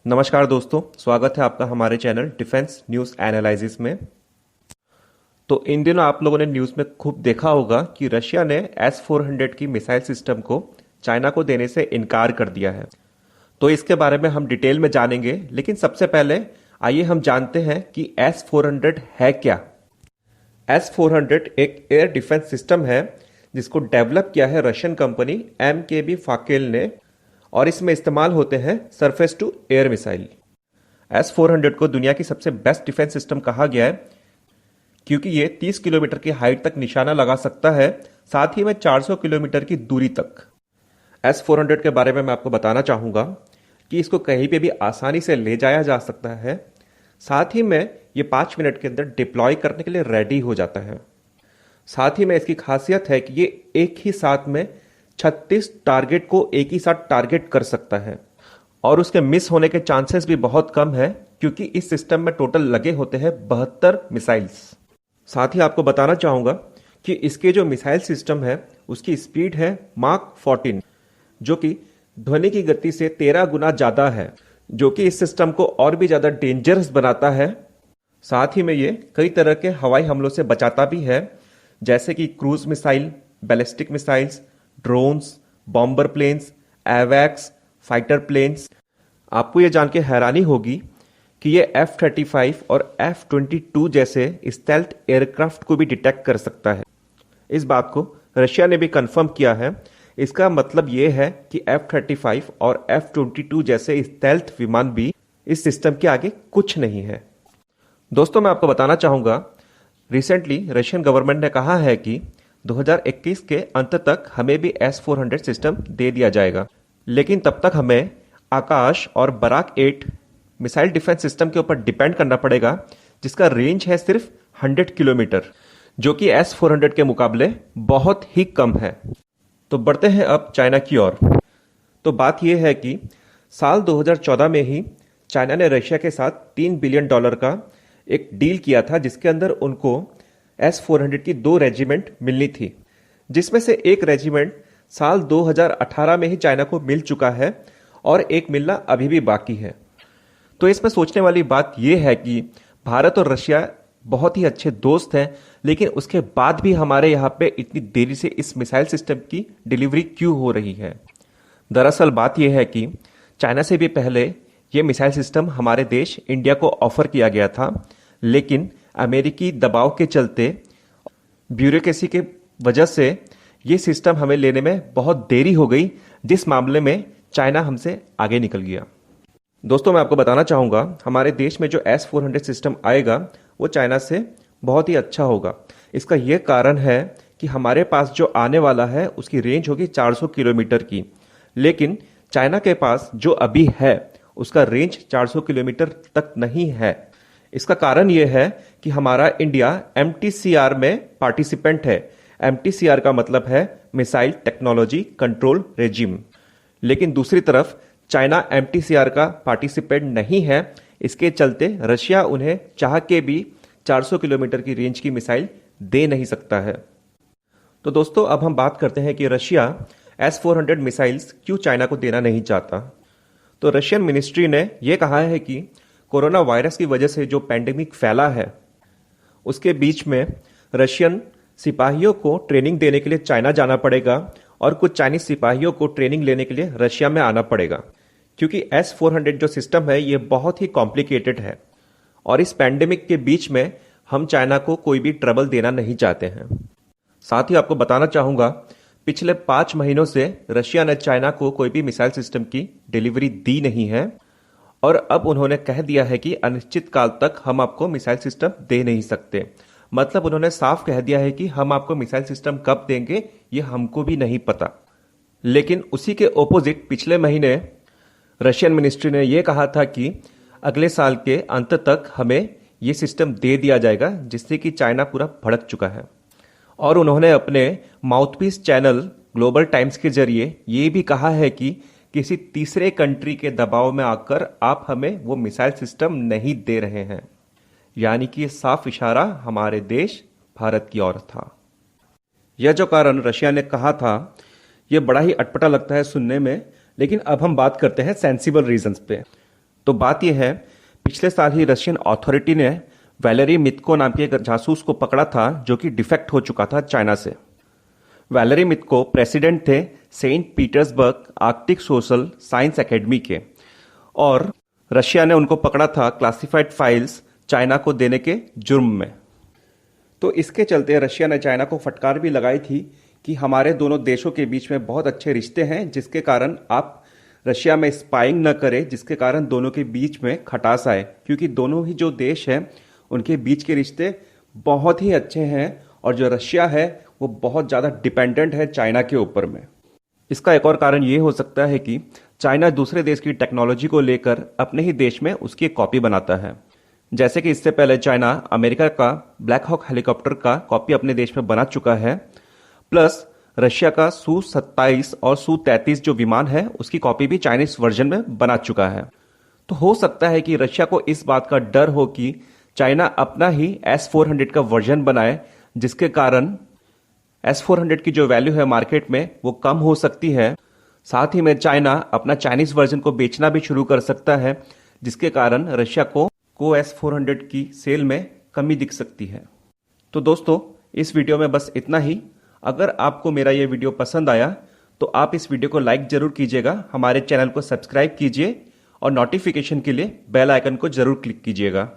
नमस्कार दोस्तों, स्वागत है आपका हमारे चैनल डिफेंस न्यूज़ एनालिसिस में। तो इन दिनों आप लोगों ने न्यूज़ में खूब देखा होगा कि रशिया ने S-400 की मिसाइल सिस्टम को चाइना को देने से इनकार कर दिया है। तो इसके बारे में हम डिटेल में जानेंगे, लेकिन सबसे पहले आइए हम जानते हैं कि S-400 है क्या। S-400 एक एयर डिफेंस सिस्टम है जिसको डेवलप किया है रशियन कंपनी MKB फाकेल ने, और इसमें इस्तेमाल होते हैं surface to air missile. S-400 को दुनिया की सबसे बेस्ट डिफेंस सिस्टम कहा गया है क्योंकि ये 30 किलोमीटर की हाइट तक निशाना लगा सकता है, साथ ही में 400 किलोमीटर की दूरी तक। S-400 के बारे में मैं आपको बताना चाहूँगा कि इसको कहीं पे भी आसानी से ले जाया जा सकता है, साथ ही में ये 5 मिनट के अंदर डिप्लॉय करने के लिए रेडी हो जाता है। साथ ही में इसकी खासियत है कि ये एक ही साथ में 36 टारगेट को एक ही साथ टारगेट कर सकता है, और उसके मिस होने के चांसेस भी बहुत कम है क्योंकि इस सिस्टम में टोटल लगे होते हैं 72 मिसाइल्स। साथ ही आपको बताना चाहूँगा कि इसके जो मिसाइल सिस्टम है उसकी स्पीड है माक 14, जो कि ध्वनि की गति से 13 गुना ज़्यादा है, जो कि इस सिस्टम को और भी ज़्यादा डेंजरस बनाता है। साथ ही में ये कई तरह के हवाई हमलों से बचाता भी है, जैसे कि cruise missile, ballistic missiles, drones, bomber planes, एवैक्स, फाइटर प्लेन्स। आपको ये जान के हैरानी होगी कि ये F-35 और F-22 जैसे स्टेल्थ एयरक्राफ्ट को भी डिटेक्ट कर सकता है। इस बात को रशिया ने भी कंफर्म किया है। इसका मतलब ये है कि F-35 और F-22 जैसे स्टेल्थ विमान भी इस सिस्टम के आगे कुछ नहीं है। दोस्तों, मैं आपको बताना चाहूँगा, रिसेंटली रशियन गवर्नमेंट ने कहा है कि 2021 के अंत तक हमें भी S-400 सिस्टम दे दिया जाएगा, लेकिन तब तक हमें आकाश और बराक 8 मिसाइल डिफेंस सिस्टम के ऊपर डिपेंड करना पड़ेगा, जिसका रेंज है सिर्फ 100 किलोमीटर, जो कि S-400 के मुकाबले बहुत ही कम है। तो बढ़ते हैं अब चाइना की ओर। तो बात यह है कि साल 2014 में ही चाइना ने रशिया के साथ $3 बिलियन का एक डील किया था, जिसके अंदर उनको S-400 की 2 रेजिमेंट मिलनी थी, जिसमें से एक रेजिमेंट साल 2018 में ही चाइना को मिल चुका है और एक मिलना अभी भी बाकी है। तो इसमें सोचने वाली बात यह है कि भारत और रशिया बहुत ही अच्छे दोस्त हैं, लेकिन उसके बाद भी हमारे यहाँ पे इतनी देरी से इस मिसाइल सिस्टम की डिलीवरी क्यों हो रही है। दरअसल बात यह है कि चाइना से भी पहले ये मिसाइल सिस्टम हमारे देश इंडिया को ऑफर किया गया था, लेकिन अमेरिकी दबाव के चलते, ब्यूरोक्रेसी के वजह से ये सिस्टम हमें लेने में बहुत देरी हो गई, जिस मामले में चाइना हमसे आगे निकल गया। दोस्तों, मैं आपको बताना चाहूँगा, हमारे देश में जो S-400 सिस्टम आएगा वो चाइना से बहुत ही अच्छा होगा। इसका ये कारण है कि हमारे पास जो आने वाला है उसकी रेंज होगी 400 किलोमीटर की, लेकिन चाइना के पास जो अभी है उसका रेंज 400 किलोमीटर तक नहीं है। इसका कारण यह है कि हमारा इंडिया MTCR में पार्टिसिपेंट है। MTCR का मतलब है मिसाइल टेक्नोलॉजी कंट्रोल रेजिम, लेकिन दूसरी तरफ चाइना MTCR का पार्टिसिपेंट नहीं है। इसके चलते रशिया उन्हें चाह के भी 400 किलोमीटर की रेंज की मिसाइल दे नहीं सकता है। तो दोस्तों, अब हम बात करते हैं कि रशिया S-400 मिसाइल्स क्यों चाइना को देना नहीं चाहता। तो रशियन मिनिस्ट्री ने यह कहा है कि कोरोना वायरस की वजह से जो पैंडेमिक फैला है, उसके बीच में रशियन सिपाहियों को ट्रेनिंग देने के लिए चाइना जाना पड़ेगा और कुछ चाइनीज सिपाहियों को ट्रेनिंग लेने के लिए रशिया में आना पड़ेगा, क्योंकि S-400 जो सिस्टम है ये बहुत ही कॉम्प्लिकेटेड है, और इस पैंडेमिक के बीच में हम चाइना को कोई भी ट्रबल देना नहीं चाहते हैं। साथ ही आपको बताना चाहूँगा, पिछले 5 महीनों से रशिया ने चाइना को कोई भी मिसाइल सिस्टम की डिलीवरी दी नहीं है, और अब उन्होंने कह दिया है कि अनिश्चित काल तक हम आपको मिसाइल सिस्टम दे नहीं सकते। मतलब उन्होंने साफ कह दिया है कि हम आपको मिसाइल सिस्टम कब देंगे ये हमको भी नहीं पता। लेकिन उसी के ओपोजिट पिछले महीने रशियन मिनिस्ट्री ने यह कहा था कि अगले साल के अंत तक हमें ये सिस्टम दे दिया जाएगा, जिससे कि चाइना पूरा भड़क चुका है। और उन्होंने अपने माउथपीस चैनल ग्लोबल टाइम्स के जरिए ये भी कहा है कि किसी तीसरे कंट्री के दबाव में आकर आप हमें वो मिसाइल सिस्टम नहीं दे रहे हैं। यानी कि ये साफ इशारा हमारे देश भारत की ओर था। यह जो कारण रशिया ने कहा था, यह बड़ा ही अटपटा लगता है सुनने में, लेकिन अब हम बात करते हैं सेंसिबल रीजंस पे। तो बात यह है, पिछले साल ही रशियन अथॉरिटी ने वैलेरी मित्को नाम के एक जासूस को पकड़ा था जो कि डिफेक्ट हो चुका था चाइना से। वैलेरी मित्को प्रेसिडेंट थे Saint Petersburg Arctic Social Science Academy के, और रशिया ने उनको पकड़ा था क्लासिफाइड फाइल्स चाइना को देने के जुर्म में। तो इसके चलते रशिया ने चाइना को फटकार भी लगाई थी कि हमारे दोनों देशों के बीच में बहुत अच्छे रिश्ते हैं, जिसके कारण आप रशिया में स्पाइंग न करें, जिसके कारण दोनों के बीच में खटास आए, क्योंकि दोनों ही जो देश हैं उनके बीच के रिश्ते बहुत ही अच्छे हैं और जो रशिया है वो बहुत ज़्यादा डिपेंडेंट है चाइना के ऊपर में। इसका एक और कारण ये हो सकता है कि चाइना दूसरे देश की टेक्नोलॉजी को लेकर अपने ही देश में उसकी एक कॉपी बनाता है। जैसे कि इससे पहले चाइना अमेरिका का ब्लैक हॉक हेलीकॉप्टर का कॉपी अपने देश में बना चुका है, प्लस रशिया का Su-27 और Su-33 जो विमान है उसकी कॉपी भी चाइनीज वर्जन में बना चुका है। तो हो सकता है कि रशिया को इस बात का डर हो कि चाइना अपना ही S-400 का वर्जन बनाए, जिसके कारण S-400 की जो वैल्यू है मार्केट में वो कम हो सकती है। साथ ही में चाइना अपना चाइनीज वर्जन को बेचना भी शुरू कर सकता है, जिसके कारण रशिया को S-400 की सेल में कमी दिख सकती है। तो दोस्तों, इस वीडियो में बस इतना ही। अगर आपको मेरा ये वीडियो पसंद आया तो आप इस वीडियो को लाइक जरूर कीजिएगा, हमारे चैनल को सब्सक्राइब कीजिए और नोटिफिकेशन के लिए बेल आइकन को जरूर क्लिक कीजिएगा।